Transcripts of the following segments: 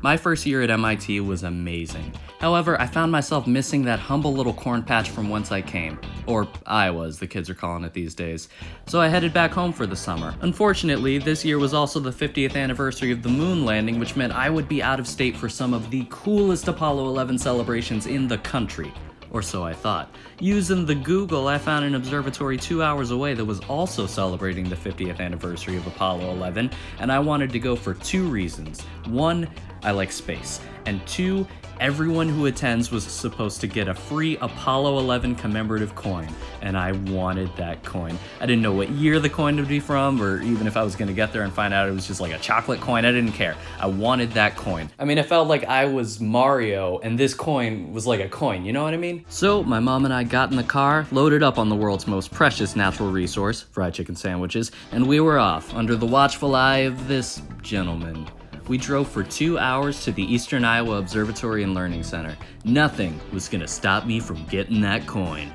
My first year at MIT was amazing. However, I found myself missing that humble little corn patch from whence I came. Or Iowa, as the kids are calling it these days. So I headed back home for the summer. Unfortunately, this year was also the 50th anniversary of the moon landing, which meant I would be out of state for some of the coolest Apollo 11 celebrations in the country. Or so I thought. Using the Google, I found an observatory 2 hours away that was also celebrating the 50th anniversary of Apollo 11, and I wanted to go for two reasons. One, I like space, and two, everyone who attends was supposed to get a free Apollo 11 commemorative coin, and I wanted that coin. I didn't know what year the coin would be from, or even if I was going to get there and find out it was just like a chocolate coin. I didn't care. I wanted that coin. I mean, it felt like I was Mario, and this coin was like a coin, you know what I mean? So my mom and I got in the car, loaded up on the world's most precious natural resource, fried chicken sandwiches, and we were off, under the watchful eye of this gentleman. We drove for 2 hours to the Eastern Iowa Observatory and Learning Center. Nothing was gonna stop me from getting that coin.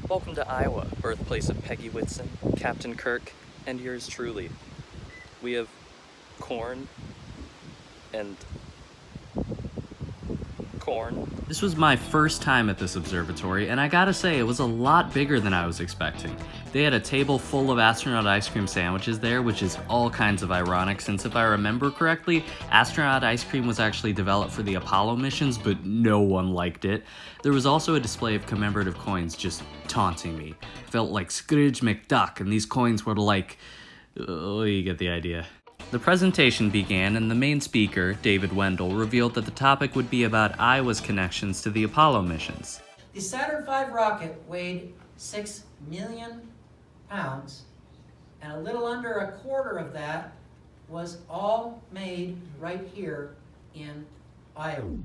Welcome to Iowa, birthplace of Peggy Whitson, Captain Kirk, and yours truly. We have corn and corn. This was my first time at this observatory, and I gotta say, it was a lot bigger than I was expecting. They had a table full of astronaut ice cream sandwiches there, which is all kinds of ironic, since if I remember correctly, astronaut ice cream was actually developed for the Apollo missions, but no one liked it. There was also a display of commemorative coins just taunting me. Felt like Scrooge McDuck, and these coins were like... oh, you get the idea. The presentation began, and the main speaker, David Wendell, revealed that the topic would be about Iowa's connections to the Apollo missions. The Saturn V rocket weighed 6 million pounds, and a little under a quarter of that was all made right here in Iowa.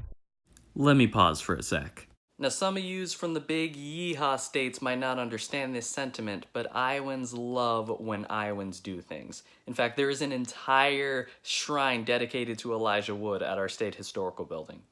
Let me pause for a sec. Now, some of yous from the big yeehaw states might not understand this sentiment, but Iowans love when Iowans do things. In fact, there is an entire shrine dedicated to Elijah Wood at our state historical building.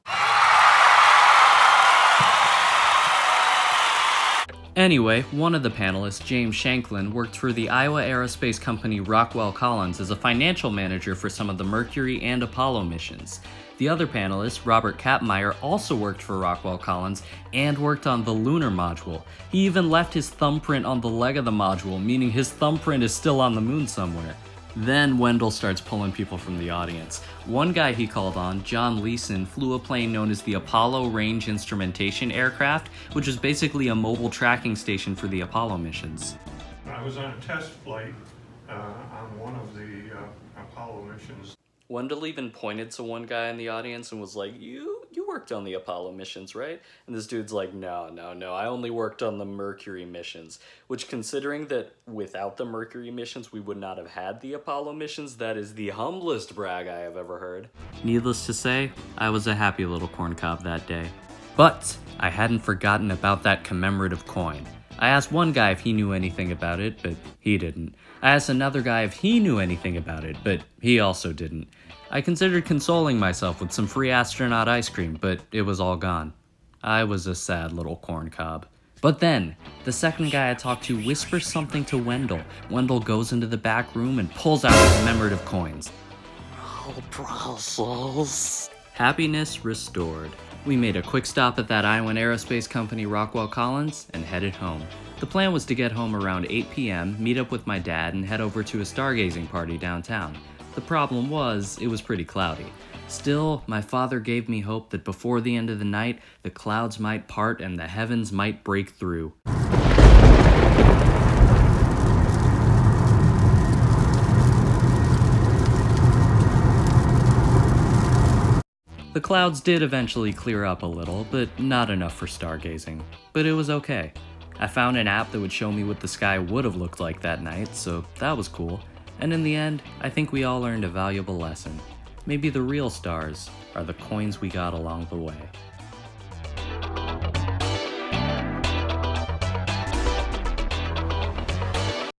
Anyway, one of the panelists, James Shanklin, worked for the Iowa aerospace company Rockwell Collins as a financial manager for some of the Mercury and Apollo missions. The other panelist, Robert Kapmeyer, also worked for Rockwell Collins and worked on the lunar module. He even left his thumbprint on the leg of the module, meaning his thumbprint is still on the moon somewhere. Then Wendell starts pulling people from the audience. One guy he called on, John Leeson, flew a plane known as the Apollo Range Instrumentation Aircraft, which is basically a mobile tracking station for the Apollo missions. I was on a test flight on one of the Apollo missions. Wendell even pointed to one guy in the audience and was like, you worked on the Apollo missions, right? And this dude's like, no, I only worked on the Mercury missions. Which, considering that without the Mercury missions, we would not have had the Apollo missions, that is the humblest brag I have ever heard. Needless to say, I was a happy little corncob that day. But I hadn't forgotten about that commemorative coin. I asked one guy if he knew anything about it, but he didn't. I asked another guy if he knew anything about it, but he also didn't. I considered consoling myself with some free astronaut ice cream, but it was all gone. I was a sad little corncob. But then, the second guy I talked to whispers something to Wendell. Wendell goes into the back room and pulls out the commemorative coins. Happiness restored. We made a quick stop at that Iowan aerospace company Rockwell Collins and headed home. The plan was to get home around 8 p.m., meet up with my dad, and head over to a stargazing party downtown. The problem was, it was pretty cloudy. Still, my father gave me hope that before the end of the night, the clouds might part and the heavens might break through. The clouds did eventually clear up a little, but not enough for stargazing. But it was okay. I found an app that would show me what the sky would have looked like that night, so that was cool. And in the end, I think we all learned a valuable lesson. Maybe the real stars are the coins we got along the way.